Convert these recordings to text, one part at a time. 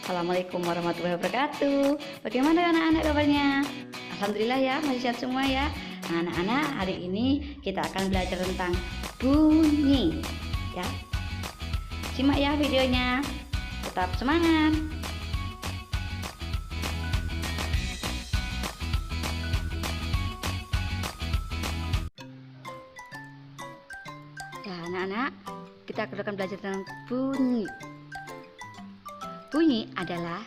Assalamualaikum warahmatullahi wabarakatuh. Bagaimana anak-anak kabarnya? Alhamdulillah ya, masih sehat semua ya. Nah, anak-anak, hari ini kita akan belajar tentang bunyi ya. Simak ya videonya. Tetap semangat. Nah, anak-anak, kita akan belajar tentang bunyi. Bunyi adalah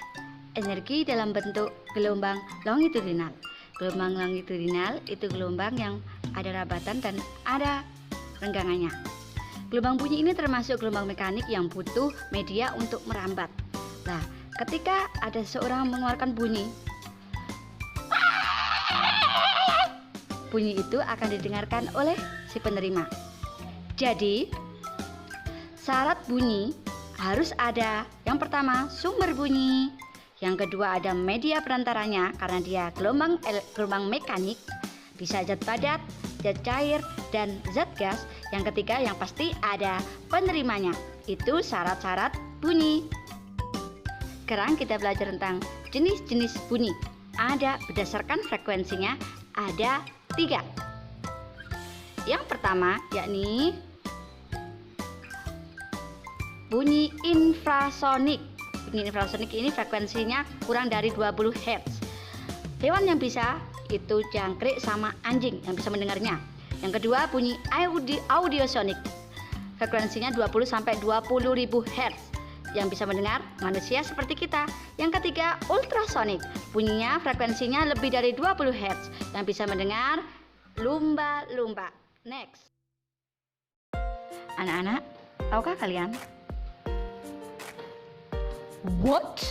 energi dalam bentuk gelombang longitudinal. Gelombang longitudinal itu gelombang yang ada rabatan dan ada renggangannya. Gelombang bunyi ini termasuk gelombang mekanik yang butuh media untuk merambat. Nah, ketika ada seorang mengeluarkan bunyi itu akan didengarkan oleh si penerima. Jadi, syarat bunyi harus ada yang pertama sumber bunyi, yang kedua ada media perantaranya karena dia gelombang mekanik, bisa zat padat, zat cair, dan zat gas. Yang ketiga yang pasti ada penerimanya. Itu syarat-syarat bunyi. Sekarang kita belajar tentang jenis-jenis bunyi. Ada berdasarkan frekuensinya, ada 3. Yang pertama yakni bunyi infrasonik. Bunyi infrasonik ini frekuensinya kurang dari 20 Hz. Hewan yang bisa itu jangkrik sama anjing yang bisa mendengarnya. Yang kedua bunyi audiosonik. Frekuensinya 20 sampai 20.000 Hz yang bisa mendengar manusia seperti kita. Yang ketiga ultrasonik. Bunyinya frekuensinya lebih dari 20 Hz yang bisa mendengar lumba-lumba. Next. Anak-anak, tahukah kalian? What?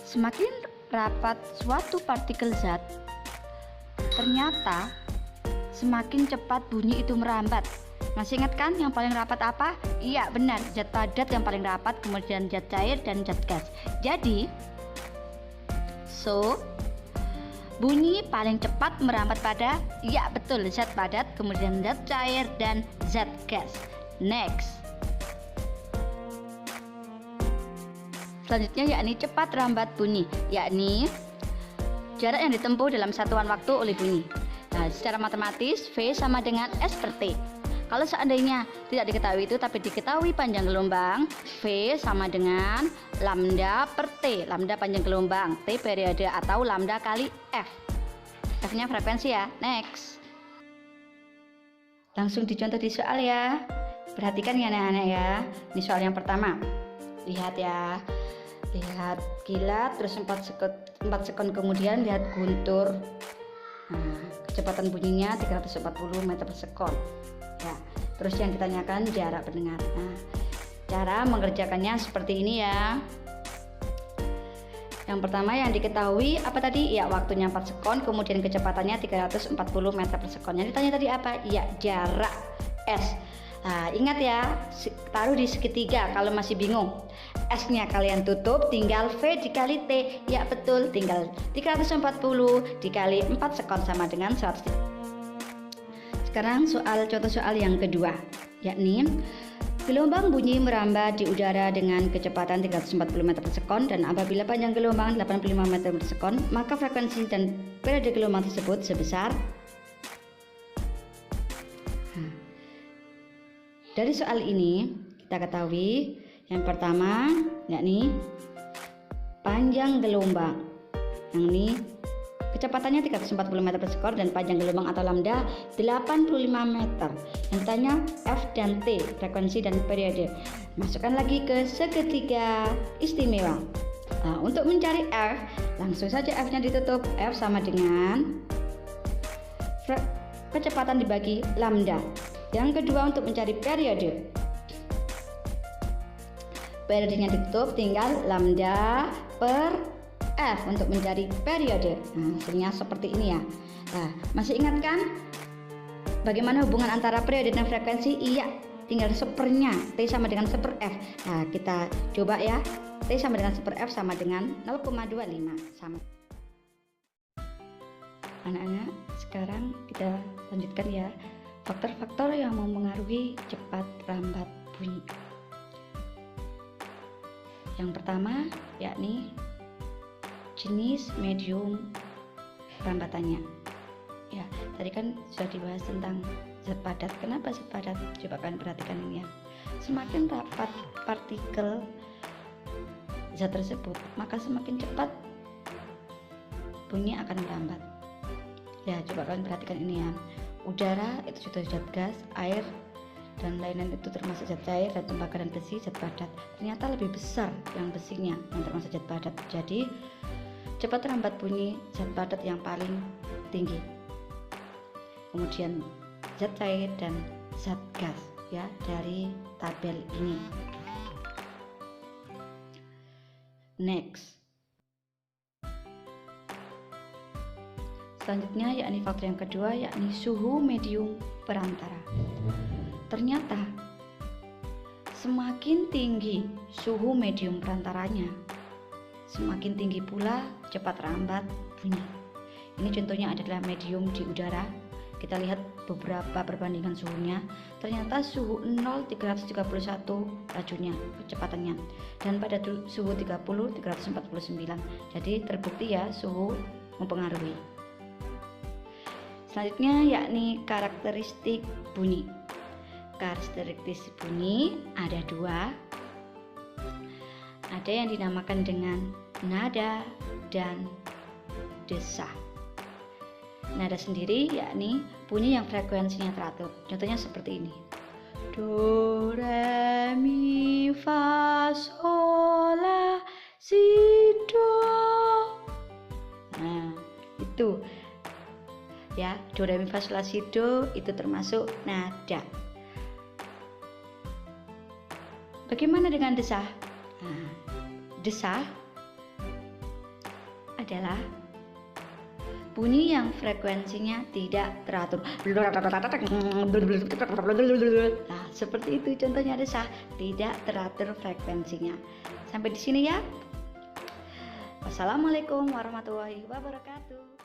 Semakin rapat suatu partikel zat, ternyata semakin cepat bunyi itu merambat. Masih ingat kan yang paling rapat apa? Iya benar, zat padat yang paling rapat, kemudian zat cair dan zat gas. Jadi, bunyi paling cepat merambat pada, iya betul, zat padat, kemudian zat cair dan zat gas. Next. Selanjutnya yakni cepat rambat bunyi, yakni jarak yang ditempuh dalam satuan waktu oleh bunyi. Nah, secara matematis V sama dengan S per T. Kalau seandainya tidak diketahui itu tapi diketahui panjang gelombang, V sama dengan lambda per T. Lambda panjang gelombang, T periode atau lambda kali F. F-nya frekuensi ya. Next. Langsung dicontoh di soal ya. Perhatikan ya anak-anak ya. Ini soal yang pertama. Lihat ya. Lihat kilat, terus 4 sekon kemudian lihat guntur. Nah, kecepatan bunyinya 340 meter per sekon. Ya, terus yang ditanyakan jarak pendengar. Nah, cara mengerjakannya seperti ini ya. Yang pertama yang diketahui apa tadi? Ya, waktunya 4 sekon, kemudian kecepatannya 340 meter per sekon. Yang ditanya tadi apa? Ya, jarak S. Nah, ingat ya, taruh di segitiga kalau masih bingung. S-nya kalian tutup, tinggal V dikali T. Ya betul, tinggal 340 dikali 4 sekon sama dengan 100. Sekarang contoh soal yang kedua, yakni gelombang bunyi merambat di udara dengan kecepatan 340 meter per sekon dan apabila panjang gelombang 85 meter per sekon, maka frekuensi dan periode gelombang tersebut sebesar. Dari soal ini kita ketahui yang pertama yakni panjang gelombang, yang ini kecepatannya 340 meter per sekon dan panjang gelombang atau lambda 85 meter. Yang ditanya F dan T, frekuensi dan periode. Masukkan lagi ke segitiga istimewa. Nah, untuk mencari F, langsung saja F-nya ditutup. F sama dengan kecepatan dibagi lambda. Yang kedua untuk mencari periode. Periodenya ditutup, tinggal lambda per F untuk mencari periode. Nah, hasilnya seperti ini ya. Nah, masih ingat kan bagaimana hubungan antara periode dan frekuensi? Iya, tinggal sepernya. T sama dengan seper F. Nah, kita coba ya. T sama dengan seper F sama dengan 0,25 sama. Anak-anak, sekarang kita lanjutkan ya. Faktor-faktor yang mempengaruhi cepat rambat bunyi. Yang pertama yakni jenis medium perambatannya. Ya, tadi kan sudah dibahas tentang zat padat. Kenapa zat padat? Coba kalian perhatikan ini ya. Semakin rapat partikel zat tersebut, maka semakin cepat bunyi akan merambat. Ya, coba kalian perhatikan ini ya. Udara itu sudah zat gas, air dan lain-lain itu termasuk zat cair, dan tembaga dan besi zat padat. Ternyata lebih besar yang besinya yang termasuk zat padat. Jadi cepat rambat bunyi zat padat yang paling tinggi. Kemudian zat cair dan zat gas ya dari tabel ini. Next. Selanjutnya yakni faktor yang kedua yakni suhu medium perantara. Ternyata semakin tinggi suhu medium perantaranya, semakin tinggi pula cepat rambat bunyi. Ini contohnya adalah medium di udara. Kita lihat beberapa perbandingan suhunya. Ternyata suhu 0 331 racunnya kecepatannya, dan pada suhu 30 349. Jadi terbukti ya suhu mempengaruhi. Selanjutnya yakni karakteristik bunyi. Karakteristik bunyi ada dua. Ada yang dinamakan dengan nada dan desah. Nada sendiri yakni bunyi yang frekuensinya teratur. Contohnya seperti ini. Do, re, mi, fa, sol, la, si, do. Nah, itu ya, do, re, mi, fa, sol, la, si, do itu termasuk nada. Bagaimana dengan desah? Nah, desah adalah bunyi yang frekuensinya tidak teratur. Nah, seperti itu contohnya desah, tidak teratur frekuensinya. Sampai di sini ya. Wassalamualaikum warahmatullahi wabarakatuh.